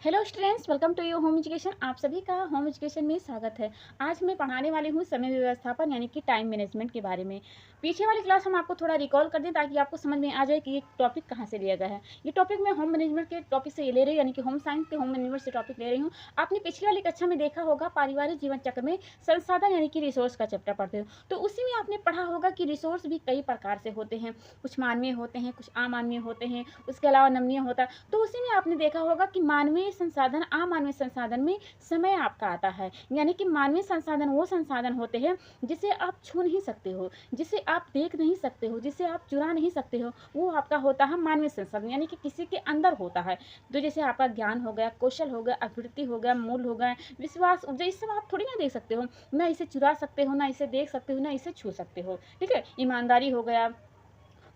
Hello students, welcome to your home education. आप सभी का होम एजुकेशन में स्वागत है। आज मैं पढ़ाने वाली हूँ समय व्यवस्थापन यानी कि टाइम मैनेजमेंट के बारे में। पीछे वाली क्लास हम आपको थोड़ा रिकॉल कर दें ताकि आपको समझ में आ जाए कि ये टॉपिक कहाँ से लिया गया है। ये टॉपिक मैं होम मैनेजमेंट के टॉपिक से ले रही हूँ, यानी कि होम साइंस के होम मैनेजमेंट से टॉपिक ले रही हूँ। आपने पिछली वाली कक्षा में देखा होगा, पारिवारिक जीवन चक्र में संसाधन यानी कि रिसोर्स का चैप्टर पढ़ते हो, तो उसी में आपने पढ़ा होगा कि रिसोर्स भी कई प्रकार से होते हैं। कुछ मानवीय होते हैं, कुछ अमानवीय होते हैं, उसके अलावा नमनीय होता है। तो उसी में आपने देखा होगा कि मानवीय संसाधन, अमानवीय संसाधन में समय आपका आता है। यानी कि मानवीय संसाधन वो संसाधन होते हैं जिसे आप छू नहीं सकते हो, जिसे आप देख नहीं सकते हो, जिसे आप चुरा नहीं सकते हो, वो आपका होता है मानवीय संसाधन, यानी कि किसी के अंदर होता है। तो जैसे आपका ज्ञान हो गया, कौशल हो गया, अभिवृत्ति हो गया, मूल हो गए, विश्वास, ये सब आप थोड़ी ना देख सकते हो, ना इसे चुरा सकते हो, ना इसे देख सकते हो, ना इसे छू सकते हो। ठीक है, ईमानदारी हो गया।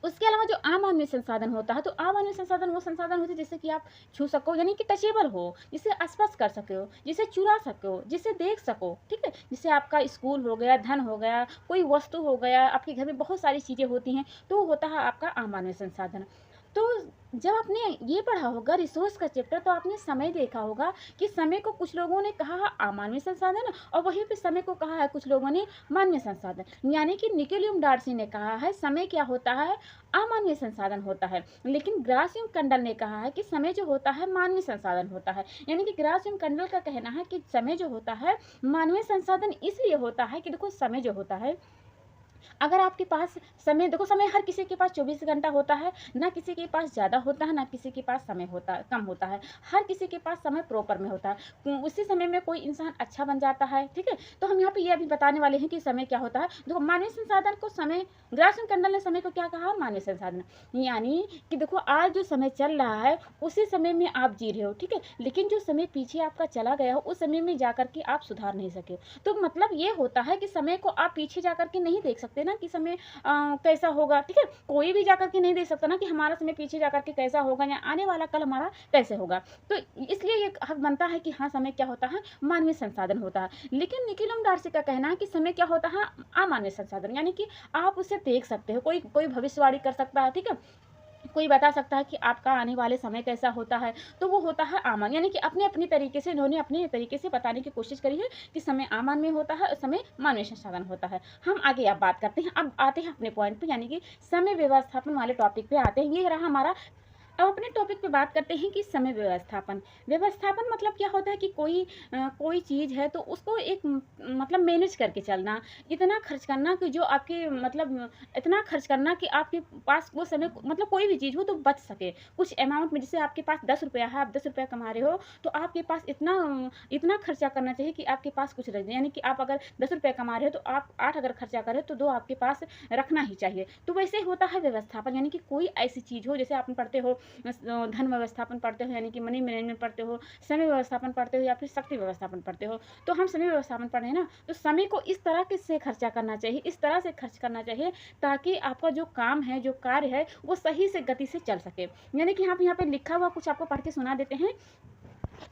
उसके अलावा जो अमानवीय संसाधन होता है, तो अमानवीय संसाधन वो संसाधन होते हैं जिससे कि आप छू सको, यानी कि टचेबल हो, जिसे स्पर्श कर सको, जिसे चुरा सको, जिसे देख सको। ठीक है, जिसे आपका स्कूल हो गया, धन हो गया, कोई वस्तु हो गया, आपके घर में बहुत सारी चीज़ें होती हैं, तो वो होता है आपका अमानवीय संसाधन। तो जब आपने ये पढ़ा होगा रिसोर्स का चैप्टर, तो आपने समय देखा होगा कि समय को कुछ लोगों ने कहा है अमानवीय संसाधन, और वहीं पे समय को कहा है कुछ लोगों ने मानवीय संसाधन। यानी कि निकोलियम डार्सी ने कहा है समय क्या होता है, अमानवीय संसाधन होता है, लेकिन ग्रासिम कंडल ने कहा है कि समय जो होता है मानवीय संसाधन होता है। यानी कि ग्रासिम कंडल का कहना है कि समय जो होता है मानवीय संसाधन इसलिए होता है कि देखो, समय जो होता है, अगर आपके पास समय, देखो समय हर किसी के पास 24 घंटा होता है, ना किसी के पास ज़्यादा होता है, ना किसी के पास समय होता है कम होता है। हर किसी के पास समय प्रॉपर में होता है। उसी समय में कोई इंसान अच्छा बन जाता है। ठीक है, तो हम यहाँ पे ये अभी बताने वाले हैं कि समय क्या होता है। देखो, मानवीय संसाधन को समय, ग्रासन कंडल ने समय को क्या कहा, मानवीय संसाधन। यानी कि देखो, आज जो समय चल रहा है उसी समय में आप जी रहे हो। ठीक है, लेकिन जो समय पीछे आपका चला गया हो उस समय में जाकर के आप सुधार नहीं सके। तो मतलब ये होता है कि समय को आप पीछे जाकर के नहीं देख सकते ना कि समय कैसा होगा। ठीक है, कोई भी जाकर के नहीं देख सकता ना कि हमारा समय पीछे जाकर के कैसा होगा या आने वाला कल हमारा कैसे होगा। तो इसलिए ये हक बनता है कि हाँ, समय क्या होता है, मानवीय संसाधन होता है। लेकिन निकोलम डार्सी का कहना है कि समय क्या होता है, अमानवीय संसाधन, यानी कि आप उसे देख सकते हो। कोई कोई भविष्यवाणी कर सकता है। ठीक है, कोई बता सकता है कि आपका आने वाले समय कैसा होता है, तो वो होता है आमान। यानी कि अपने अपने तरीके से इन्होंने अपने तरीके से बताने की कोशिश करी है कि समय आमान में होता है और समय मानवीय संसाधन होता है। हम आगे अब बात करते हैं, अब आते हैं अपने पॉइंट पे, यानी कि समय व्यवस्थापन वाले टॉपिक पे आते हैं। ये रहा हमारा। अब अपने टॉपिक पे बात करते हैं कि समय व्यवस्थापन। व्यवस्थापन मतलब क्या होता है कि कोई चीज़ है तो उसको एक मतलब मैनेज करके चलना, इतना खर्च करना कि जो आपके मतलब इतना खर्च करना कि आपके पास वो समय, मतलब कोई भी चीज़ हो तो बच सके कुछ अमाउंट में। जैसे आपके पास 10 रुपया है, आप 10 रुपया कमा रहे हो, तो आपके पास इतना खर्चा करना चाहिए कि आपके पास कुछ रह जाए। यानी कि आप अगर 10 रुपया कमा रहे हो तो आप 8 अगर खर्चा करें तो 2 आपके पास रखना ही चाहिए। तो वैसे होता है व्यवस्थापन, यानी कि कोई ऐसी चीज़ हो, जैसे आप पढ़ते हो धन व्यवस्थापन पढ़ते हो, यानी कि मनी मैनेजमेंट पढ़ते हो, समय व्यवस्थापन पढ़ते हो, या फिर शक्ति व्यवस्थापन पढ़ते हो। तो हम समय व्यवस्थापन पढ़े हैं ना, तो समय को इस तरह के से खर्चा करना चाहिए, इस तरह से खर्च करना चाहिए ताकि आपका जो काम है, जो कार्य है, वो सही से गति से चल सके। यानी कि यहाँ पे लिखा हुआ कुछ आपको पढ़ के सुना देते हैं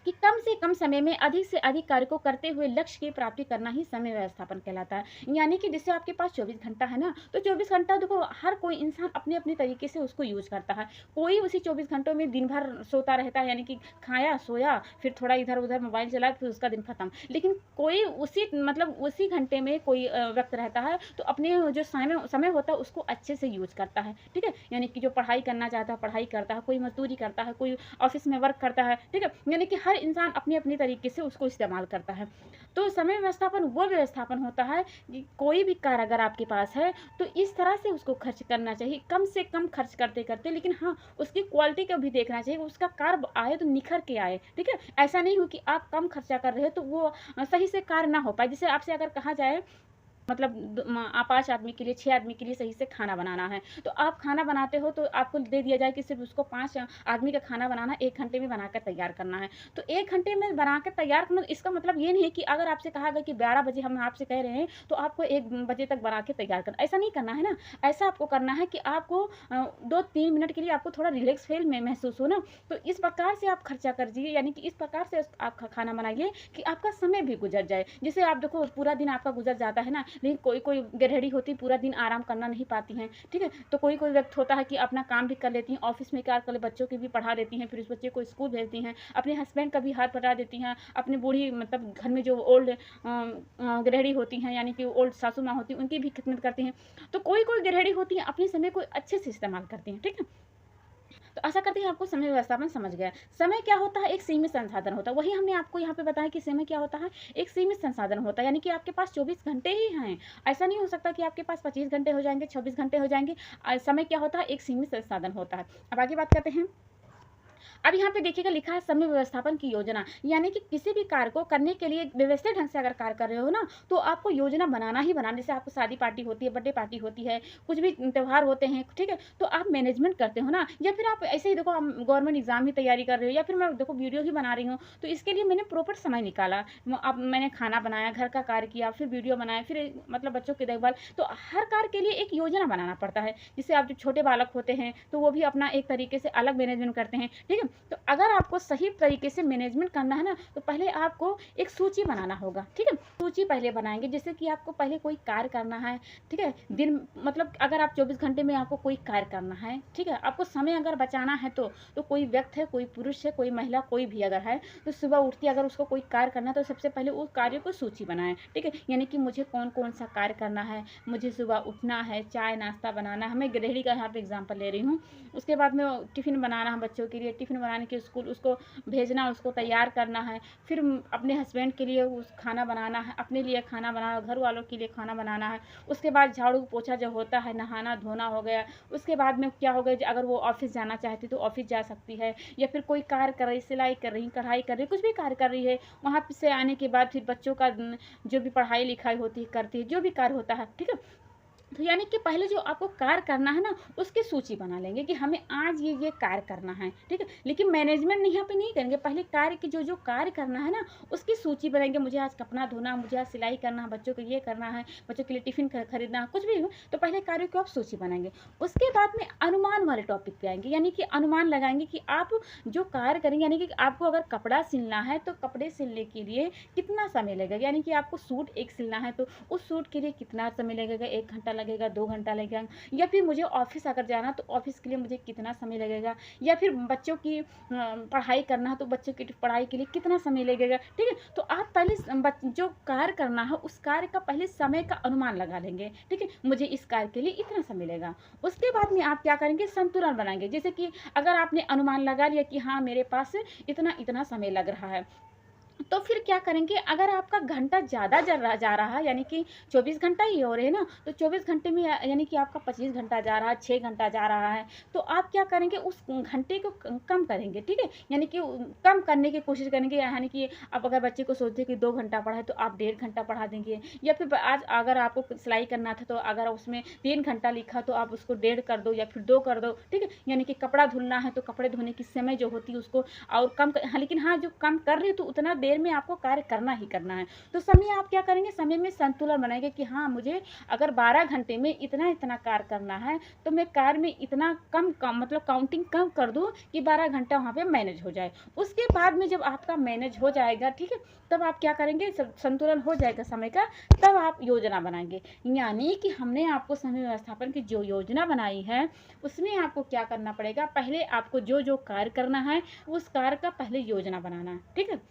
कि कम से कम समय में अधिक से अधिक कार्य को करते हुए लक्ष्य की प्राप्ति करना ही समय व्यवस्थापन कहलाता है। यानी कि जैसे आपके पास 24 घंटा है ना, तो 24 घंटा देखो हर कोई इंसान अपने अपने तरीके से उसको यूज करता है। कोई उसी 24 घंटों में दिन भर सोता रहता है, यानी कि खाया सोया, फिर थोड़ा इधर उधर मोबाइल चलाया, फिर उसका दिन खत्म। लेकिन कोई उसी मतलब उसी घंटे में कोई व्यक्त रहता है, तो अपने जो समय समय होता है उसको अच्छे से यूज करता है। ठीक है, यानी कि जो पढ़ाई करना चाहता है पढ़ाई करता है, कोई मजदूरी करता है, कोई ऑफिस में वर्क करता है। ठीक है, यानी कि हर इंसान अपने अपने तरीके से उसको इस्तेमाल करता है। तो समय व्यवस्थापन वो व्यवस्थापन होता है कि कोई भी कार्य अगर आपके पास है तो इस तरह से उसको खर्च करना चाहिए, कम से कम खर्च करते करते, लेकिन हाँ, उसकी क्वालिटी को भी देखना चाहिए, उसका कार्य आए तो निखर के आए। ठीक है, ऐसा नहीं हो कि आप कम खर्चा कर रहे हो तो वो सही से कार्य ना हो पाए। जैसे आपसे अगर कहा जाए, मतलब 5 आदमी के लिए, 6 आदमी के लिए सही से खाना बनाना है, तो आप खाना बनाते हो तो आपको दे दिया जाए कि सिर्फ उसको 5 आदमी का खाना बनाना 1 घंटे में बनाकर तैयार करना है। तो 1 घंटे में बनाकर तैयार करना, इसका मतलब ये नहीं है कि अगर आपसे कहा गया कि 12 बजे हम आपसे कह रहे हैं तो आपको 1 बजे तक बना के तैयार करना, ऐसा नहीं करना है ना। ऐसा आपको करना है कि आपको 2-3 मिनट के लिए आपको थोड़ा रिलैक्स फ़ील में महसूस हो ना, तो इस प्रकार से आप खर्चा करिए, यानी कि इस प्रकार से आप खाना बनाइए कि आपका समय भी गुजर जाए। जैसे आप देखो पूरा दिन आपका गुजर जाता है ना, लेकिन कोई कोई गृहिणी होती है पूरा दिन आराम करना नहीं पाती हैं, ठीक है। तो कोई कोई व्यक्ति होता है कि अपना काम भी कर लेती हैं, ऑफिस में क्या कर ले, बच्चों की भी पढ़ा देती हैं, फिर उस बच्चे को स्कूल भेजती हैं, अपने हस्बैंड का भी हाथ बटा देती हैं, अपनी बूढ़ी मतलब घर में जो ओल्ड गृहिणी होती हैं यानी कि ओल्ड सासू माँ होती हैं उनकी भी खिदमत करती हैं। तो कोई कोई गृहिणी होती है अपने समय को अच्छे से इस्तेमाल करती हैं, ठीक है। तो आशा करते हैं आपको समय व्यवस्थापन समझ गया। समय क्या होता है? एक सीमित संसाधन होता है। वही हमने आपको यहाँ पे बताया कि समय क्या होता है? एक सीमित संसाधन होता है, यानी कि आपके पास 24 घंटे ही हैं। ऐसा नहीं हो सकता कि आपके पास 25 घंटे हो जाएँगे, 26 घंटे हो जाएँगे। समय क्या होता है? एक सीमित संसाधन होता है। अब आगे बात करते हैं। अब यहाँ पे देखिएगा लिखा है समय व्यवस्थापन की योजना, यानी कि किसी भी कार्य को करने के लिए व्यवस्थित ढंग से अगर कार्य कर रहे हो ना, तो आपको योजना बनाना ही बनाना। जैसे आपको शादी पार्टी होती है, बर्थडे पार्टी होती है, कुछ भी त्योहार होते हैं, ठीक है, तो आप मैनेजमेंट करते हो ना, या फिर आप ऐसे ही देखो हम गवर्नमेंट एग्जाम की तैयारी कर रहे हो, या फिर मैं देखो वीडियो ही बना रही हूँ, तो इसके लिए मैंने प्रॉपर समय निकाला। अब मैंने खाना बनाया, घर का कार्य किया, फिर वीडियो बनाया, फिर मतलब बच्चों की देखभाल। तो हर कार्य के लिए एक योजना बनाना पड़ता है। जिससे आप जो छोटे बालक होते हैं तो वो भी अपना एक तरीके से अलग मैनेजमेंट करते हैं, ठीक है। तो अगर आपको सही तरीके से मैनेजमेंट करना है ना, तो पहले आपको एक सूची बनाना होगा, ठीक है। सूची पहले बनाएंगे, जैसे कि आपको पहले कोई कार्य करना है, ठीक है। दिन मतलब अगर आप 24 घंटे में आपको कोई कार्य करना है, ठीक है, आपको समय अगर बचाना है तो कोई व्यक्ति है, कोई पुरुष है, कोई महिला, कोई भी अगर है, तो सुबह उठ के अगर उसको कोई कार्य करना है तो सबसे पहले उस कार्य को सूची बनाएं, ठीक है। यानी कि मुझे कौन कौन सा कार्य करना है, मुझे सुबह उठना है, चाय नाश्ता बनाना है, मैं गृहिणी का यहाँ पे एग्जाम्पल ले रही हूँ। उसके बाद में टिफ़िन बनाना है बच्चों के लिए, टिफ़िन बनाने के स्कूल उसको भेजना, उसको तैयार करना है, फिर अपने हस्बैंड के लिए उस खाना बनाना है, अपने लिए खाना बनाना, घर वालों के लिए खाना बनाना है। उसके बाद झाड़ू पोछा जो होता है, नहाना धोना हो गया। उसके बाद में क्या हो गया, अगर वो ऑफिस जाना चाहती तो ऑफिस जा सकती है, या फिर कोई कार्य कर रही, सिलाई कर रही, कढ़ाई कर रही, कुछ भी कार्य कर रही है, वहाँ से आने के बाद फिर बच्चों का जो भी पढ़ाई लिखाई होती है करती है, जो भी कार्य होता है, ठीक है। तो यानी कि पहले जो आपको कार्य करना है ना, उसकी सूची बना लेंगे कि हमें आज ये कार्य करना है, ठीक है। लेकिन मैनेजमेंट यहाँ पे नहीं करेंगे, पहले कार्य की जो कार्य करना है ना, उसकी सूची बनाएंगे। मुझे आज कपड़ा धोना, मुझे आज सिलाई करना है, बच्चों को ये करना है, बच्चों के लिए टिफिन खरीदना, कुछ भी हो, तो पहले कार्य को आप सूची बनाएंगे। उसके बाद में अनुमान वाले टॉपिक पे आएंगे, यानी कि अनुमान लगाएंगे कि आप जो कार्य करेंगे, यानी कि आपको अगर कपड़ा सिलना है तो कपड़े सिलने के लिए कितना समय लगेगा, यानी कि आपको सूट एक सिलना है तो उस सूट के लिए कितना समय लगेगा, 1 घंटा लगेगा, 2 घंटा लगेगा, या फिर मुझे ऑफिस अगर जाना तो ऑफिस के लिए मुझे कितना समय लगेगा, या फिर बच्चों की पढ़ाई करना है तो बच्चों की पढ़ाई के लिए कितना समय लगेगा, ठीक है। तो आप पहले जो कार्य करना है उस कार्य का पहले समय का अनुमान लगा लेंगे, ठीक है, मुझे इस कार्य के लिए इतना समय लगेगा। उसके बाद में आप क्या करेंगे, संतुलन बनाएंगे। जैसे कि अगर आपने अनुमान लगा लिया कि हाँ मेरे पास इतना इतना समय लग रहा है, तो फिर क्या करेंगे, अगर आपका घंटा ज़्यादा जा रहा है, यानी कि 24 घंटा ही हो रहे हैं ना, तो 24 घंटे में यानी कि आपका 25 घंटा जा रहा है, 6 घंटा जा रहा है, तो आप क्या करेंगे, उस घंटे को कम करेंगे, ठीक है। यानी कि कम करने की कोशिश करेंगे, यानी कि आप अगर बच्चे को सोचते कि 2 घंटा पढ़ाए तो आप 1.5 घंटा पढ़ा देंगे, या फिर आज अगर आपको सिलाई करना था तो अगर उसमें 3 घंटा लिखा तो आप उसको 1.5 कर दो या फिर 2 कर दो, ठीक है। यानी कि कपड़ा धुलना है तो कपड़े धोने की समय जो होती है उसको और कम हाँ, लेकिन हाँ जो कम कर रही है तो उतना देर में आपको कार्य करना ही करना है। तो समय आप क्या करेंगे, समय में संतुलन बनाएंगे कि हाँ मुझे अगर 12 घंटे में इतना इतना कार्य करना है तो मैं कार्य में इतना कम मतलब काउंटिंग कम कर दूं कि 12 घंटा वहाँ पे मैनेज हो जाए। उसके बाद में जब आपका मैनेज हो जाएगा, ठीक है, तब आप क्या करेंगे, संतुलन हो जाएगा समय का, तब आप योजना बनाएंगे। यानी कि हमने आपको समय व्यवस्थापन की जो योजना बनाई है उसमें आपको क्या करना पड़ेगा, पहले आपको जो जो कार्य करना है उस कार्य का पहले योजना बनाना है, ठीक है।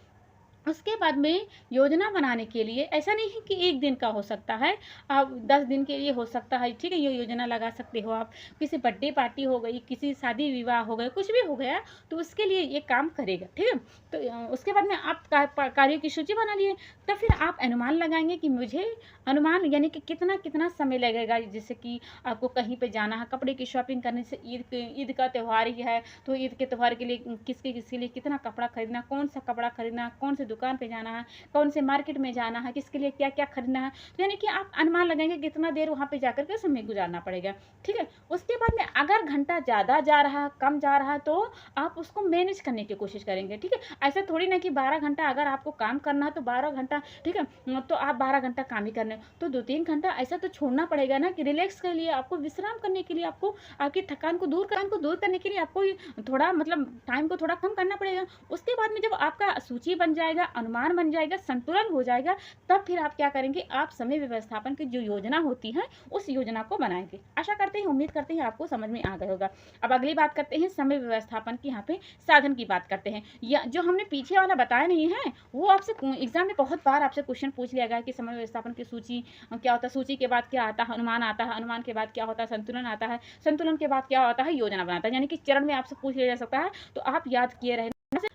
उसके बाद में योजना बनाने के लिए ऐसा नहीं है कि 1 दिन का हो सकता है, आप 10 दिन के लिए हो सकता है, ठीक है, ये योजना लगा सकते हो आप। किसी बर्थडे पार्टी हो गई, किसी शादी विवाह हो गए, कुछ भी हो गया तो उसके लिए ये काम करेगा, ठीक है। तो उसके बाद में आप कार्यों की सूची बना लिए, तो फिर आप अनुमान लगाएंगे कि मुझे अनुमान यानी कि कितना कितना समय लगेगा। जैसे कि आपको कहीं पे जाना है, कपड़े की शॉपिंग करने से, ईद का त्यौहार ही है तो ईद के त्यौहार के लिए किसके लिए कितना कपड़ा खरीदना, कौन सा कपड़ा खरीदना, कौन से दुकान पे जाना है, कौन से मार्केट में जाना है, किसके लिए क्या क्या खरीदना है। तो यानी कि आप अनुमान लगाएंगे कितना देर वहाँ पे जाकर के समय गुजारना पड़ेगा, ठीक है। उसके बाद में अगर घंटा ज़्यादा जा रहा है, कम जा रहा है, तो आप उसको मैनेज करने की कोशिश करेंगे, ठीक है। ऐसा थोड़ी ना कि 12 घंटा अगर आपको काम करना है तो 12 घंटा, ठीक है, तो आप 12 घंटा काम ही करने, तो 2-3 घंटा ऐसा तो छोड़ना पड़ेगा ना कि रिलैक्स के लिए, आपको विश्राम करने के लिए, आपको आपकी थकान को दूर करने के लिए आपको थोड़ा मतलब टाइम को थोड़ा कम करना पड़ेगा। उसके बाद में जब आपका सूची बन जाएगा, जाएगा, अनुमान बन जाएगा, संतुलन हो जाएगा, तब फिर आप क्या करेंगे, आप समय व्यवस्थापन की जो योजना होती है उस योजना को बनाएंगे। आशा करते हैं, उम्मीद करते हैं आपको समझ में आ गया होगा। अब अगली बात करते हैं समय व्यवस्थापन की, यहाँ पे साधन की बात करते हैं। या जो हमने पीछे वाला बताया नहीं है वो आपसे एग्जाम में बहुत बार आपसे क्वेश्चन पूछ लिया गया कि समय व्यवस्थापन की सूची क्या होता है, सूची के बाद क्या आता है, अनुमान आता है, अनुमान के बाद क्या होता है, संतुलन आता है, संतुलन के बाद क्या होता है, योजना बनाता है। यानी कि चरण में आपसे पूछ लिया जा सकता है, तो आप याद किए रहे,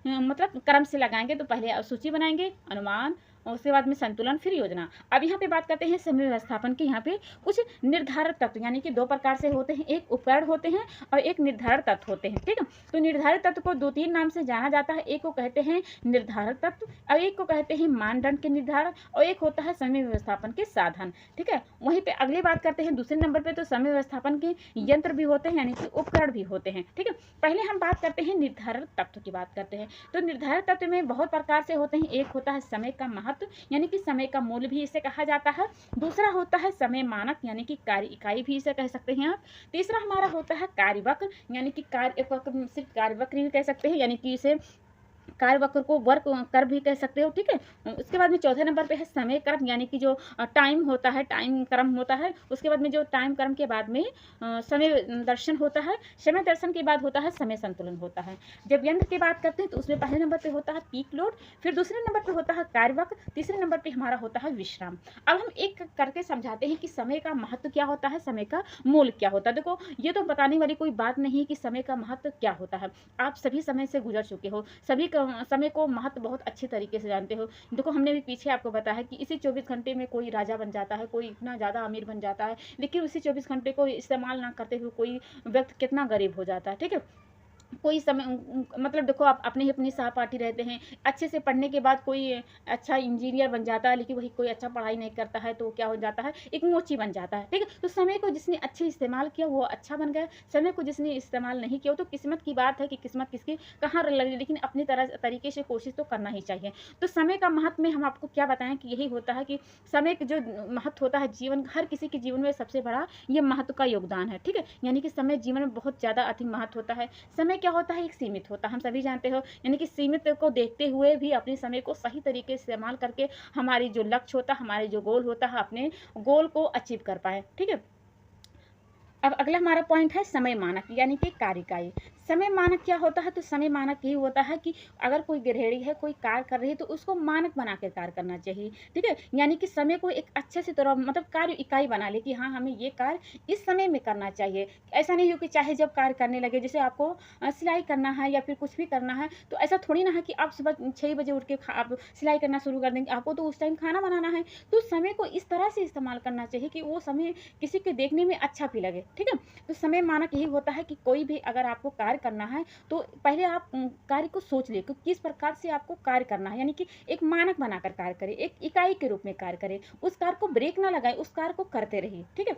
मतलब क्रम से लगाएंगे। तो पहले सूची बनाएंगे, अनुमान, और उसके बाद में संतुलन, फिर योजना। अब यहाँ पे बात करते हैं समय व्यवस्थापन के। यहाँ पे कुछ निर्धारक तत्व यानी कि 2 प्रकार से होते हैं, एक उपकरण होते हैं और एक निर्धारक तत्व होते हैं। ठीक है, तो निर्धारक तत्व को 2-3 नाम से जाना जाता है। एक को कहते हैं निर्धारक तत्व, और एक को कहते हैं मानदंड के निर्धारक, और एक होता है समय व्यवस्थापन के साधन। ठीक है, वहीं पे अगली बात करते हैं दूसरे नंबर पे, तो समय व्यवस्थापन के यंत्र भी होते हैं यानी कि उपकरण भी होते हैं। ठीक है, पहले हम बात करते हैं निर्धारक तत्व की बात करते हैं। तो निर्धारक तत्व में बहुत प्रकार से होते हैं। एक होता है समय का महत्व यानी कि समय का मूल्य भी इसे कहा जाता है। दूसरा होता है समय मानक यानी कि कार्य इकाई भी इसे कह सकते हैं आप। तीसरा हमारा होता है कार्यवक्र यानी कि सिर्फ कार्यवक्र भी कह सकते हैं, यानी कि इसे कार्यवक्र को वर्क कर भी कह सकते हो। ठीक है, उसके बाद में चौथे नंबर पे है समय क्रम यानी कि जो टाइम होता है, टाइम क्रम होता है। उसके बाद में जो टाइम क्रम के बाद में समय दर्शन होता है, समय दर्शन के बाद होता है समय संतुलन होता है। जब यंत्र की बात करते हैं तो उसमें पहले नंबर पे होता है पीक लोड, फिर दूसरे नंबर पे होता है कार्यवक्र, तीसरे नंबर पे हमारा होता है विश्राम। अब हम एक करके समझाते हैं कि समय का महत्व क्या होता है, समय का मूल्य क्या होता है। देखो, ये तो बताने वाली कोई बात नहीं कि समय का महत्व क्या होता है। आप सभी समय से गुजर चुके हो, सभी समय को महत्व बहुत अच्छे तरीके से जानते हो। देखो, हमने भी पीछे आपको बताया कि इसी 24 घंटे में कोई राजा बन जाता है, कोई इतना ज़्यादा अमीर बन जाता है, लेकिन उसी 24 घंटे को इस्तेमाल ना करते हुए कोई व्यक्ति कितना गरीब हो जाता है। ठीक है, कोई समय मतलब देखो, आप अपने ही अपनी सहपाठी रहते हैं, अच्छे से पढ़ने के बाद कोई अच्छा इंजीनियर बन जाता है, लेकिन वही कोई अच्छा पढ़ाई नहीं करता है तो क्या हो जाता है, एक मोची बन जाता है। ठीक है, तो समय को जिसने अच्छे इस्तेमाल किया वो अच्छा बन गया, समय को जिसने इस्तेमाल नहीं किया तो किस्मत की बात है कि किस्मत किसकी कहाँ लगी, लेकिन अपनी तरीके से कोशिश तो करना ही चाहिए। तो समय का महत्व में हम आपको क्या बताएं कि यही होता है कि समय का जो महत्व होता है जीवन, हर किसी के जीवन में सबसे बड़ा ये महत्व का योगदान है। ठीक है, यानी कि समय जीवन में बहुत ज़्यादा अधिक महत्व होता है। समय क्या होता है, एक सीमित होता है, हम सभी जानते हो, यानी कि सीमित को देखते हुए भी अपने समय को सही तरीके से इस्तेमाल करके हमारी जो लक्ष्य होता है, हमारे जो गोल होता है, अपने गोल को अचीव कर पाए। ठीक है, अब अगला हमारा पॉइंट है समय मानक यानी कि कार्य इकाई। समय मानक क्या होता है, तो समय मानक यही होता है कि अगर कोई गृहिणी है, कोई कार्य कर रही है तो उसको मानक बना कर कार्य करना चाहिए। ठीक है, यानी कि समय को एक अच्छे से तरह मतलब कार्य इकाई बना ले कि हाँ, हमें ये कार्य इस समय में करना चाहिए। ऐसा नहीं हो कि चाहे जब कार्य करने लगे, जैसे आपको सिलाई करना है या फिर कुछ भी करना है, तो ऐसा थोड़ी ना है कि आप सुबह 6 बजे उठ के आप सिलाई करना शुरू कर देंगे, आपको तो उस टाइम खाना बनाना है। तो समय को इस तरह से इस्तेमाल करना चाहिए कि वो समय किसी के देखने में अच्छा भी लगे। ठीक है, तो समय मानक यही होता है कि कोई भी अगर आपको कार्य करना है तो पहले आप कार्य को सोच ले कि किस प्रकार से आपको कार्य करना है, यानी कि एक मानक बनाकर कार्य करें, एक इकाई के रूप में कार्य करें, उस कार्य को ब्रेक ना लगाए, उस कार्य को करते रहिए। ठीक है,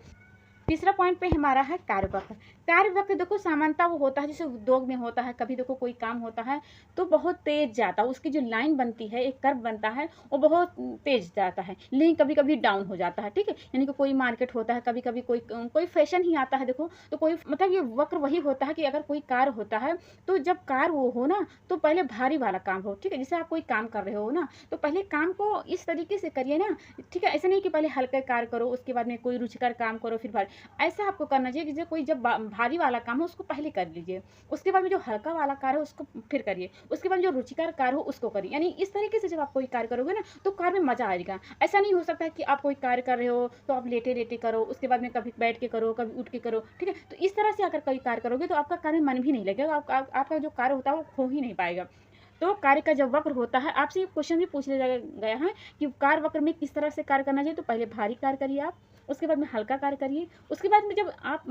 तीसरा पॉइंट पे हमारा है कार्यवक्र। कार्यवक्र देखो सामान्यतः वो होता है जैसे उद्योग में होता है, कभी देखो कोई काम होता है तो बहुत तेज जाता है, उसकी जो लाइन बनती है, एक कर्व बनता है, वो बहुत तेज जाता है, लेकिन कभी कभी डाउन हो जाता है। ठीक है, यानी कि कोई मार्केट होता है, कभी कभी कोई फैशन ही आता है। देखो, तो कोई मतलब ये वक्र वही होता है कि अगर कोई कार्य होता है तो जब कार्य वो हो ना तो पहले भारी वाला काम हो। ठीक है, जैसे आप कोई काम कर रहे हो ना तो पहले काम को इस तरीके से करिए ना। ठीक है, ऐसा नहीं कि पहले हल्का कार्य करो उसके बाद में कोई रुचिकर काम करो फिर भारी, ऐसा आपको करना चाहिए कि कोई जब भारी वाला काम हो उसको पहले कर लीजिए, उसके बाद में जो हल्का वाला कार्य है उसको फिर करिए, उसके बाद जो रुचिकर कार्य हो उसको करिए। यानी इस तरीके से जब आप कोई कार्य करोगे ना तो कार्य में मजा आएगा। ऐसा नहीं हो सकता है कि आप कोई कार्य कर रहे हो तो आप लेटे लेटे करो, उसके बाद में कभी बैठ के करो, कभी उठ के करो। ठीक है, तो इस तरह से अगर कोई कार्य करोगे तो आपका कार्य मन भी नहीं लगेगा, आपका जो कार्य होता है वो हो ही नहीं पाएगा। तो कार्य का जब वक्र होता है, आपसे ये क्वेश्चन भी पूछ लिया गया है कि कार्य वक्र में किस तरह से कार्य करना चाहिए, तो पहले भारी कार्य करिए आप, उसके बाद में हल्का कार्य करिए, उसके बाद में जब आप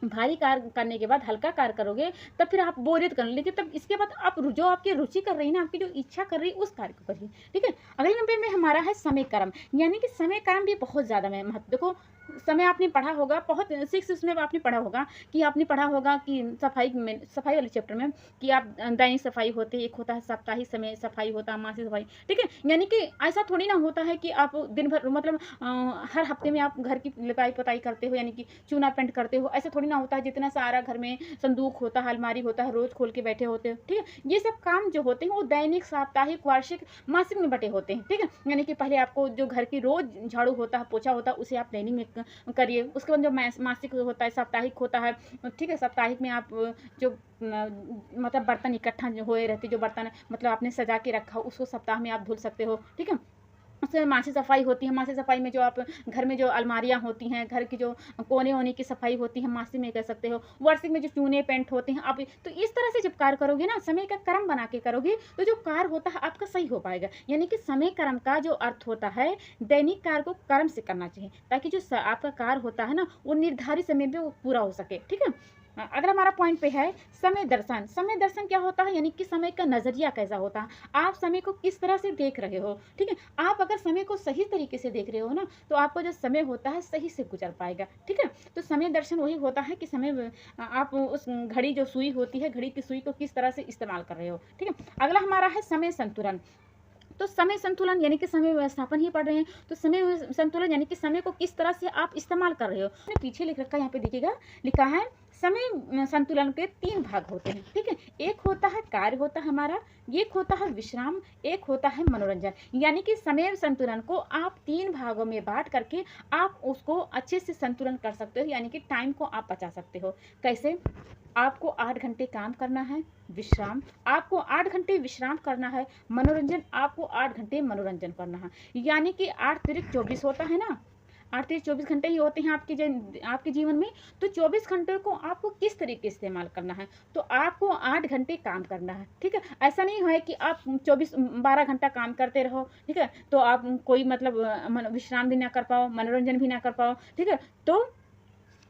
भारी कार्य करने के बाद हल्का कार्य करोगे तब फिर आप बोरियत कर लेकिन तब इसके बाद आप जो आपकी रुचि कर रही है ना, आपकी जो इच्छा कर रही है उस कार्य को करिए। ठीक है, अगले नंबर में हमारा है समय कर्म, यानी कि समय कर्म भी बहुत ज़्यादा महत्व। देखो, समय आपने पढ़ा होगा, बहुत 6 में आपने पढ़ा होगा कि सफाई वाले चैप्टर में कि आप दैनिक सफाई होती है, एक होता है साप्ताहिक समय सफाई होता है, मासिक सफाई, ठीक है? यानी कि ऐसा थोड़ी ना होता है कि आप दिन भर मतलब हर हफ्ते में आप घर की लिपाई-पोताई करते हो, यानी कि चूना-पेंट करते हो, ऐसा थोड़ी ना होता है। जितना सारा घर में संदूक होता है, अलमारी होता है, रोज़ खोल के बैठे होते हो, ठीक है? ये सब काम जो होते हैं वो दैनिक, साप्ताहिक, वार्षिक, मासिक में बँटे होते हैं, ठीक है? यानी कि पहले आपको जो घर की रोज़ झाड़ू होता है, पोछा होता है, उसे आप दैनिक में करिए। उसके बाद जो मासिक होता है, साप्ताहिक होता है, ठीक है? साप्ताहिक में आप जो मतलब बर्तन इकट्ठा जो हुए रहते, जो बर्तन मतलब आपने सजा के रखा हो, उसको सप्ताह में आप धुल सकते हो, ठीक है? उससे मासिक सफाई होती है। मासिक सफाई में जो आप घर में जो अलमारियाँ होती हैं, घर की जो कोने-वोने की सफाई होती है, मासिक में कर सकते हो। वार्षिक में जो चूने पेंट होते हैं, आप तो इस तरह से जब कार्य करोगे ना, समय का क्रम बना के करोगे, तो जो कार्य होता है आपका सही हो पाएगा। यानी कि समय क्रम का जो अर्थ होता है, दैनिक कार्य को क्रम से करना चाहिए, ताकि जो आपका कार्य होता है ना, वो निर्धारित समय में वो पूरा हो सके, ठीक है? अगला हमारा पॉइंट पे है समय दर्शन। समय दर्शन क्या होता है? यानी कि समय का नज़रिया कैसा होता है? आप समय को किस तरह से देख रहे हो, ठीक है? आप अगर समय को सही तरीके से देख रहे हो ना, तो आपका जो समय होता है सही से गुजर पाएगा, ठीक है? तो समय दर्शन वही होता है कि आप उस घड़ी जो सुई होती है, घड़ी की सुई को किस तरह से इस्तेमाल कर रहे हो, ठीक है? अगला हमारा है समय संतुलन। तो समय संतुलन यानी कि समय व्यवस्थापन ही पढ़ रहे हैं, तो समय संतुलन यानी कि समय को किस तरह से आप इस्तेमाल कर रहे हो। मैंने पीछे लिख रखा है, यहाँ पे देखिएगा, लिखा है समय संतुलन के 3 भाग होते हैं, ठीक है? एक होता है कार्य होता है हमारा, एक होता है विश्राम, एक होता है मनोरंजन। यानी कि समय संतुलन को आप 3 भागों में बाँट करके आप उसको अच्छे से संतुलन कर सकते हो, यानी कि टाइम को आप बचा सकते हो। कैसे? आपको 8 घंटे काम करना है, विश्राम, आपको 8 घंटे विश्राम करना है, मनोरंजन, आपको 8 घंटे मनोरंजन करना है। यानी कि 8 तिरिक 24 होता है ना, 8 तिरिक 24 घंटे ही होते हैं आपके जीवन में। तो 24 घंटे को आपको किस तरीके से इस्तेमाल करना है? तो आपको 8 घंटे काम करना है, ठीक है? ऐसा नहीं है कि आप 12 घंटा काम करते रहो, ठीक है? तो आप कोई मतलब विश्राम भी ना कर पाओ, मनोरंजन भी ना कर पाओ, ठीक है? तो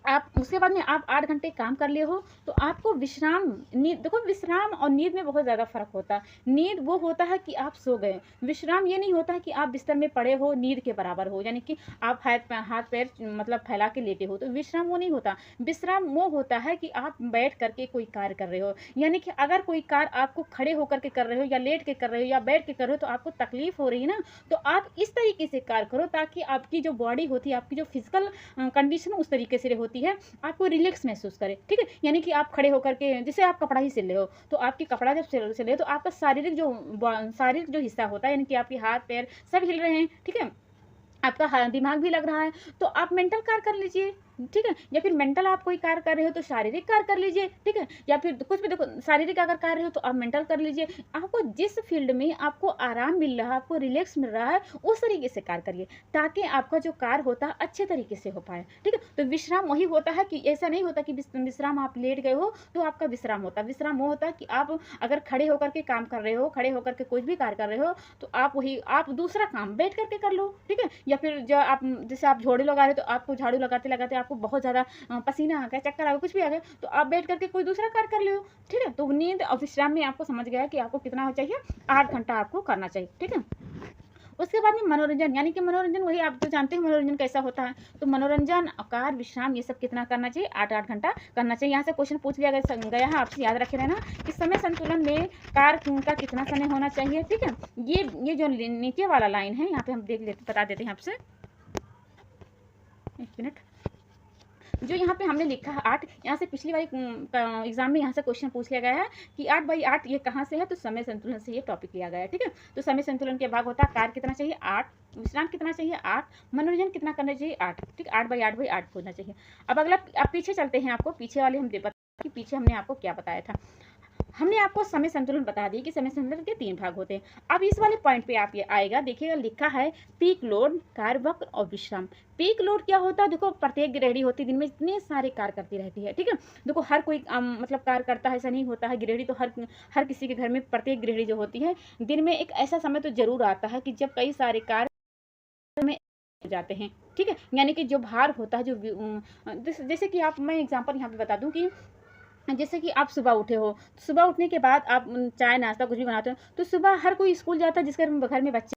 आप उसके बाद में आप 8 घंटे काम कर लिए हो, तो आपको विश्राम, नींद, देखो विश्राम और नींद में बहुत ज़्यादा फ़र्क होता है। नींद वो होता है कि आप सो गए, विश्राम ये नहीं होता है कि आप बिस्तर में पड़े हो, नींद के बराबर हो, यानी कि आप हाथ पैर मतलब फैला के लेटे हो, तो विश्राम वो नहीं होता। विश्राम वो होता है कि आप बैठ करके कोई कार्य कर रहे हो, यानी कि अगर कोई कार्य आपको खड़े होकर के कर रहे हो, या लेट के कर रहे हो, या बैठ के कर रहे हो, तो आपको तकलीफ़ हो रही है ना, तो आप इस तरीके से कार्य करो ताकि आपकी जो बॉडी होती है, आपकी जो फिज़िकल कंडीशन उस तरीके से होती है, आपको रिलैक्स महसूस करे, ठीक है? यानी कि आप खड़े होकर के, जैसे आप कपड़ा ही सिल रहे हो, तो आपकी कपड़ा जब सिले तो आपका शारीरिक जो हिस्सा होता है, यानी कि आपके हाथ पैर सब हिल रहे हैं, ठीक है? आपका दिमाग भी लग रहा है, तो आप मेंटल कार्य कर लीजिए, ठीक है? या फिर मेंटल आप कोई कार्य कर रहे हो तो शारीरिक कार्य कर लीजिए, ठीक है? या फिर कुछ भी, देखो शारीरिक अगर कर रहे हो तो आप मेंटल कर लीजिए। आपको जिस फील्ड में आपको आराम मिल रहा है, आपको रिलैक्स मिल रहा है, उस तरीके से कार्य करिए, ताकि आपका जो कार्य होता है अच्छे तरीके से हो पाए, ठीक है? तो विश्राम वही होता है कि ऐसा नहीं होता कि विश्राम आप लेट गए हो तो आपका विश्राम होता है। विश्राम वो होता है कि आप अगर खड़े होकर के काम कर रहे हो, खड़े होकर के कुछ भी कार्य कर रहे हो, तो आप दूसरा काम बैठ करके कर लो, ठीक है? या फिर जो आप जैसे आप झाड़ू लगा रहे हो, तो आपको झाड़ू लगाते-लगाते आपको बहुत ज़्यादा पसीना आ गया, चक्कर आ गया, कुछ भी आ गया, तो आप बैठ करके कोई दूसरा कार्य कर लो, ठीक है? तो नींद और विश्राम में आपको समझ गया कि आपको कितना चाहिए, 8 घंटा आपको करना चाहिए, ठीक है? उसके बाद में मनोरंजन, यानी कि मनोरंजन वही आप तो जानते हैं मनोरंजन कैसा होता है। तो मनोरंजन, कार्य, विश्राम ये सब कितना करना चाहिए? 8-8 घंटा करना चाहिए। यहाँ से क्वेश्चन पूछ लिया गया है, आपसे याद रखे रहना कि समय संतुलन में कार्य का कितना समय होना चाहिए, ठीक है? ये जो नीचे वाला लाइन है, यहाँ पे हम बता देते हैं आपसे। 1 मिनट। जो यहाँ पे हमने लिखा है 8, यहाँ से पिछली वाली एग्जाम में यहाँ से क्वेश्चन पूछ लिया गया है कि 8/8 ये कहाँ से है, तो समय संतुलन से ये टॉपिक लिया गया है, ठीक है? तो समय संतुलन के भाग होता है कार्य कितना चाहिए 8, विश्राम कितना चाहिए 8, मनोरंजन कितना करना चाहिए 8, ठीक? 8/8/8 होना चाहिए। अब अगला, अब पीछे चलते हैं, आपको पीछे वाले हम कि पीछे हमने आपको क्या बताया था। हमने आपको समय संतुलन बता दिया कि समय संतुलन के 3 भाग होते हैं। अब इस वाले पॉइंट पे आप ये आएगा, देखिएगा लिखा है पीक लोड, कार्य वक्र और विश्राम। पीक लोड क्या होता है? देखो प्रत्येक गृहिणी होती है, दिन में इतने सारे कार्य करती रहती है, ठीक है? देखो हर कोई मतलब कार्य करता है, ऐसा नहीं होता है। गृहिणी तो हर किसी के घर में, प्रत्येक गृहिणी जो होती है, दिन में एक ऐसा समय तो ज़रूर आता है कि जब कई सारे कार्य में जाते हैं, ठीक है? यानी कि जो भार होता है, जैसे कि मैं एग्जाम्पल यहाँ पे बता दूँ कि जैसे कि आप सुबह उठे हो, सुबह उठने के बाद आप चाय नाश्ता कुछ भी बनाते हो, तो सुबह हर कोई स्कूल जाता है जिसके घर में बच्चे,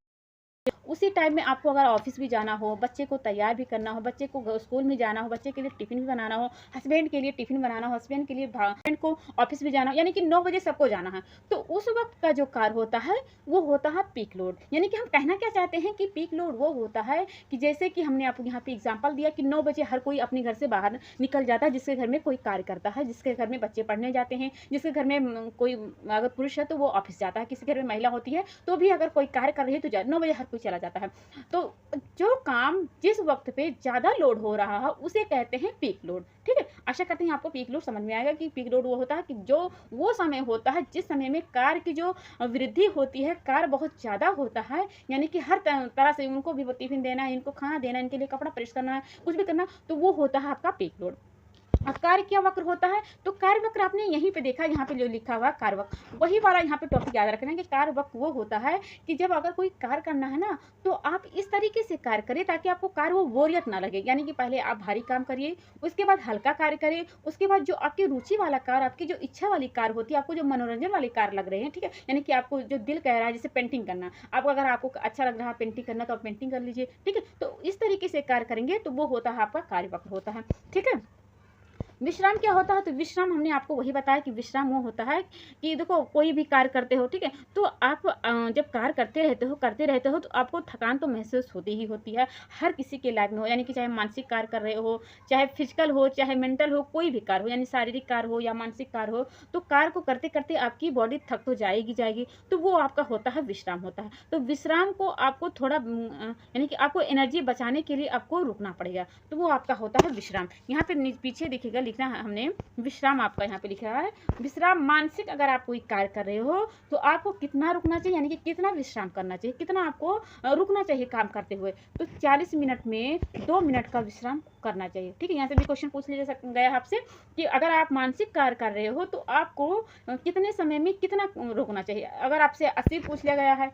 उसी टाइम में आपको अगर ऑफिस भी जाना हो, बच्चे को तैयार भी करना हो, बच्चे को स्कूल में जाना हो, बच्चे के लिए टिफ़िन भी बनाना हो, हस्बैंड के लिए टिफ़िन बनाना हो, हस्बैंड के लिए हस्बैंड को ऑफिस भी जाना हो, यानी कि 9 बजे सबको जाना है। तो उस वक़्त का जो कार्य होता है, वो होता है पीक लोड। यानी कि हम कहना क्या चाहते हैं कि पीक लोड वो होता है कि जैसे कि हमने आपको यहाँ पे एग्ज़ाम्पल दिया कि 9 बजे हर कोई अपने घर से बाहर निकल जाता है, जिसके घर में कोई कार्य करता है, जिसके घर में बच्चे पढ़ने जाते हैं, जिसके घर में कोई अगर पुरुष है तो वो ऑफिस जाता है, किसी घर में महिला होती है तो भी अगर कोई कार्य कर रही है तो 9 बजे हर कोई चला जाता है। तो जो काम जिस वक़्त पे ज़्यादा लोड हो रहा है उसे कहते हैं पीक लोड, ठीक है? आशा करते हैं आपको पीक लोड समझ में आएगा कि पीक लोड वो होता है कि जो वो समय होता है जिस समय में कार्य की जो वृद्धि होती है, कार्य बहुत ज़्यादा होता है, यानी कि हर तरह से उनको भी टिफ़िन देना है, इनको खाना देना है, इनके लिए कपड़ा प्रेस करना है, कुछ भी करना है, तो वो होता है आपका पीक लोड। अब कार्य क्या वक्र होता है, तो कार्य वक्र आपने यहीं पे देखा, यहाँ पे जो लिखा हुआ कार्य वक्र, वही वाला यहाँ पे टॉपिक याद रखना है कि कार्य वक्र वो होता है कि जब अगर कोई कार्य करना है ना, तो आप इस तरीके से कार्य करें ताकि आपको कार्य वो बोरियत ना लगे। यानी कि पहले आप भारी काम करिए, उसके बाद हल्का कार्य करें, उसके बाद जो आपकी रुचि वाला कार्य, आपकी जो इच्छा वाली कार्य होती है, आपको जो मनोरंजन वाले कार्य लग रहे हैं, ठीक है, यानी कि आपको जो दिल कह रहा है, जैसे पेंटिंग करना, आपको अगर आपको अच्छा लग रहा है पेंटिंग करना तो आप पेंटिंग कर लीजिए, ठीक है। तो इस तरीके से कार्य करेंगे तो वो होता है आपका कार्य वक्र होता है, ठीक है। विश्राम क्या होता है, तो विश्राम हमने आपको वही बताया कि विश्राम वो होता है कि देखो कोई भी कार्य करते हो, ठीक है, तो आप जब कार्य करते रहते हो तो आपको थकान तो महसूस होती ही होती है, हर किसी के लाइफ में हो, यानी कि चाहे मानसिक कार्य कर रहे हो, चाहे फिजिकल हो, चाहे मेंटल हो, कोई भी कार्य हो, यानी शारीरिक कार्य हो या मानसिक कार्य हो, तो कार्य को करते करते आपकी बॉडी थक तो जाएगी, तो वो आपका होता है विश्राम होता है। तो विश्राम को आपको थोड़ा यानी कि आपको एनर्जी बचाने के लिए आपको रुकना पड़ेगा, तो वो आपका होता है विश्राम। यहाँ पे पीछे देखिएगा, लिखना है हमने विश्राम, आपका यहाँ पे लिखा है विश्राम। मानसिक अगर आप कोई कार्य कर रहे हो तो आपको कितना रुकना चाहिए, यानी कि कितना विश्राम करना चाहिए, कितना आपको रुकना चाहिए काम करते हुए, तो 40 मिनट में 2 मिनट का विश्राम करना चाहिए, ठीक है। यहाँ से भी क्वेश्चन पूछ लिया गया आपसे कि अगर आप मानसिक कार्य कर रहे हो तो आपको कितने समय में कितना रुकना चाहिए। अगर आपसे 80 पूछ लिया गया है,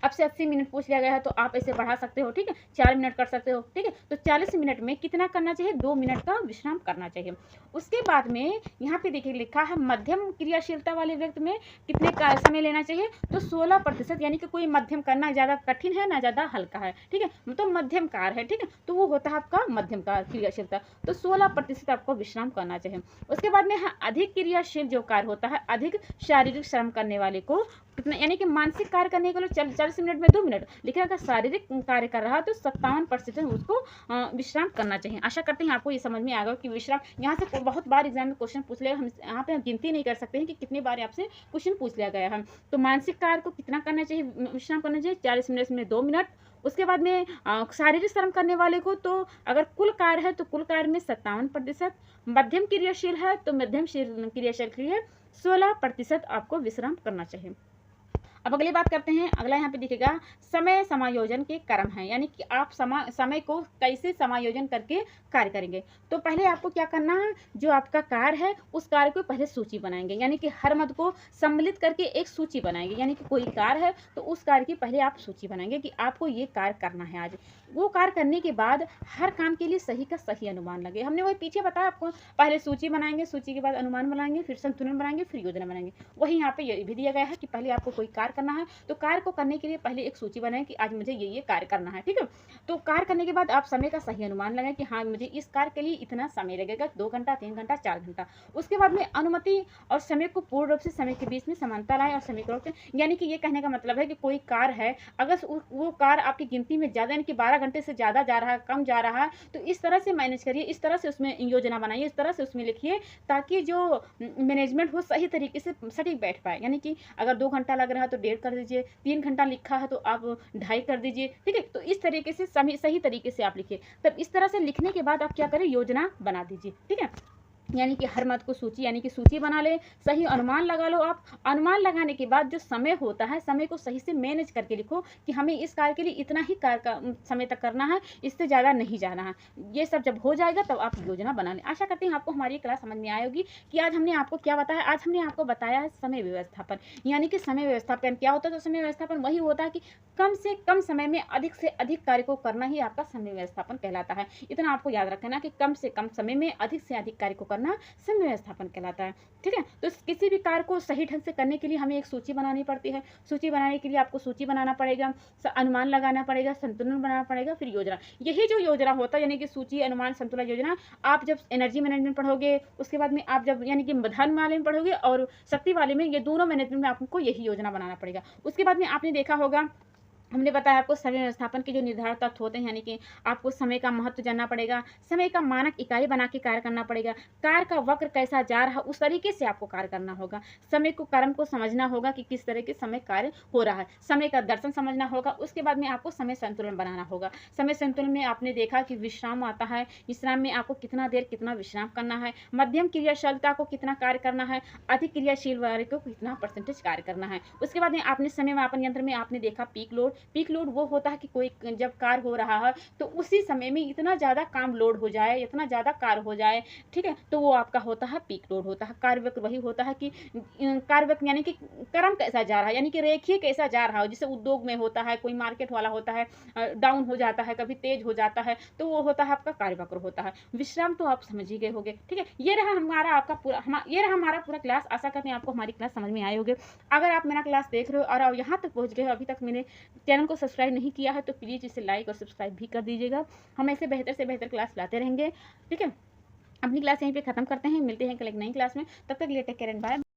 आपसे 80 मिनट पूछ लिया गया है तो आप इसे बढ़ा सकते हो, ठीक है, 4 मिनट कर सकते हो, ठीक है। तो 40 मिनट में कितना करना चाहिए, 2 मिनट का विश्राम करना चाहिए। उसके बाद में यहाँ पे देखिए लिखा है मध्यम क्रियाशीलता वाले व्यक्ति में कितने का समय लेना चाहिए, तो 16%, यानी कि कोई मध्यम करना ज़्यादा कठिन है ना ज़्यादा हल्का है, ठीक है, मतलब मध्यम कार्य है, ठीक है, तो वो होता है आपका मध्यम कार्य क्रियाशीलता, तो 16% आपको विश्राम करना चाहिए। उसके बाद में अधिक क्रियाशील जो कार्य होता है, अधिक शारीरिक श्रम करने वाले को कितना, यानी कि मानसिक कार्य करने के लिए 40 मिनट में 2 मिनट, लेकिन अगर शारीरिक कार्य कर रहा है तो 57% उसको विश्राम करना चाहिए। आशा करते हैं आपको ये समझ में आ गया कि विश्राम, यहाँ से बहुत बार एग्जाम में क्वेश्चन पूछ लिया, हम यहाँ पे गिनती नहीं कर सकते हैं कि कितनी बार आपसे क्वेश्चन पूछ लिया गया है। तो मानसिक कार्य को कितना करना चाहिए, विश्राम करना चाहिए 40 मिनट में 2 मिनट। उसके बाद में शारीरिक श्रम करने वाले को, तो अगर कुल कार्य है तो कुल कार्य में 57%, मध्यम क्रियाशील है तो मध्यम क्रियाशील के लिए 16% आपको विश्राम करना चाहिए। अब अगली बात करते हैं, अगला यहाँ पे दिखेगा समय समायोजन के क्रम है, यानी कि आप समय को कैसे समायोजन करके कार्य करेंगे। तो पहले आपको क्या करना है, जो आपका कार्य है उस कार्य को पहले सूची बनाएंगे, यानी कि हर मत को सम्मिलित करके एक सूची बनाएंगे, यानी कि कोई कार्य है तो उस कार्य की पहले आप सूची बनाएंगे कि आपको ये कार्य करना है आज। वो कार्य करने के बाद हर काम के लिए सही का सही अनुमान लगे, हमने वही पीछे बताया आपको, पहले सूची बनाएंगे, सूची के बाद अनुमान बनाएंगे, फिर संतुलन बनाएंगे, फिर योजना बनाएंगे। वही यहाँ पे ये भी दिया गया है कि पहले आपको कोई कार्य करना है तो कार्य को करने के लिए पहले एक सूची बनाएं कि आज मुझे ये कार्य करना है, ठीक है। तो कार्य करने के बाद आप समय का सही अनुमान लगाएं कि हाँ मुझे इस कार्य के लिए इतना समय लगेगा, 2 घंटा, 3 घंटा, 4 घंटा। उसके बाद में अनुमति और समय को पूर्ण रूप से समय के बीच में समानता लाएं और समय को, यानी कि ये कहने का मतलब है कि कोई कार्य है, अगर वो कार्य आपकी गिनती में ज़्यादा, यानी कि 12 घंटे से ज़्यादा जा रहा है, कम जा रहा है, तो इस तरह से मैनेज करिए, इस तरह से उसमें योजना बनाइए, इस तरह से उसमें लिखिए ताकि जो मैनेजमेंट हो सही तरीके से सटीक बैठ पाए। यानी कि अगर 2 घंटा लग रहा है तो 1.5 कर दीजिए, 3 घंटा लिखा है तो आप 2.5 कर दीजिए, ठीक है। तो इस तरीके से सही तरीके से आप लिखिए। तब इस तरह से लिखने के बाद आप क्या करें, योजना बना दीजिए, ठीक है। यानी कि हर मत को सूची, यानी कि सूची बना ले, सही अनुमान लगा लो आप। अनुमान लगाने के बाद जो समय होता है, समय को सही से मैनेज करके लिखो कि हमें इस कार्य के लिए इतना ही कार्य का समय तक करना है, इससे ज़्यादा नहीं जाना है। ये सब जब हो जाएगा तब आप योजना बना लें। आशा करते हैं आपको हमारी क्लास समझ में आएगी कि आज हमने आपको क्या बताया। आज हमने आपको बताया है समय व्यवस्थापन, यानी कि समय व्यवस्थापन क्या होता है। तो समय व्यवस्थापन वही होता है कि कम से कम समय में अधिक से अधिक कार्य को करना ही आपका समय व्यवस्थापन कहलाता है। इतना आपको याद रखना कि कम से कम समय में अधिक से अधिक कार्य को करना करना समय व्यवस्थापन कहलाता है। ठीक है, तो किसी भी कार्य को सही ढंग से करने के लिए हमें एक सूची बनानी पड़ती है। सूची बनाने के लिए आपको सूची बनाना पड़ेगा, अनुमान लगाना पड़ेगा, संतुलन बनाना पड़ेगा, फिर योजना। यही जो योजना होता है यानी कि सूची, अनुमान, संतुलन, योजना, आप जब एनर्जी मैनेजमेंट पढ़ोगे, उसके बाद में आप जब यानी कि धन वाले में पढ़ोगे और शक्ति वाले में, ये दोनों मैनेजमेंट में आपको यही योजना बनाना पड़ेगा। उसके बाद में आपने देखा होगा, हमने बताया आपको समय व्यवस्थापन के जो निर्धारण तत्व होते हैं, यानी कि आपको समय का महत्व जानना पड़ेगा, समय का मानक इकाई बना के कार्य करना पड़ेगा, कार्य का वक्र कैसा जा रहा है उस तरीके से आपको कार्य करना होगा, समय को कर्म को समझना होगा कि किस तरह के समय कार्य हो रहा है, समय का दर्शन समझना होगा। उसके बाद में आपको समय संतुलन बनाना होगा। समय संतुलन में आपने देखा कि विश्राम आता है, विश्राम में आपको कितना देर कितना विश्राम करना है, मध्यम क्रियाशीलता को कितना कार्य करना है, अधिक क्रियाशील वाले को कितना परसेंटेज कार्य करना है। उसके बाद में आपने समय मापन यंत्र में आपने देखा पीक लोड। पीक लोड वो होता है कि कोई जब कार्य हो रहा है तो उसी समय में इतना ज़्यादा काम लोड हो जाए, इतना ज़्यादा कार्य हो जाए, ठीक है, तो वो आपका होता है पीक लोड होता है। कार्य वक्र वही होता है कि कार्य वक्र यानी कि क्रम कैसा जा रहा है, यानी कि रेखीय कैसा जा रहा है। जैसे उद्योग में होता है, कोई मार्केट वाला होता है, डाउन हो जाता है, कभी तेज हो जाता है, तो वो होता है आपका कार्य वक्र होता है। विश्राम तो आप समझ ही गए होंगे। ठीक है, ये रहा हमारा पूरा क्लास। आशा करते हैं आपको हमारी क्लास समझ में आई होगी। अगर आप मेरा क्लास देख रहे हो और यहाँ तक पहुँच गए हो, अभी तक मेरे चैनल को सब्सक्राइब नहीं किया है तो प्लीज़ इसे लाइक और सब्सक्राइब भी कर दीजिएगा। हम ऐसे बेहतर से बेहतर क्लास लाते रहेंगे। ठीक है, अपनी क्लास यहीं पे ख़त्म करते हैं, मिलते हैं कल एक नई क्लास में। तब तक के लिए टेक केयर एंड बाय।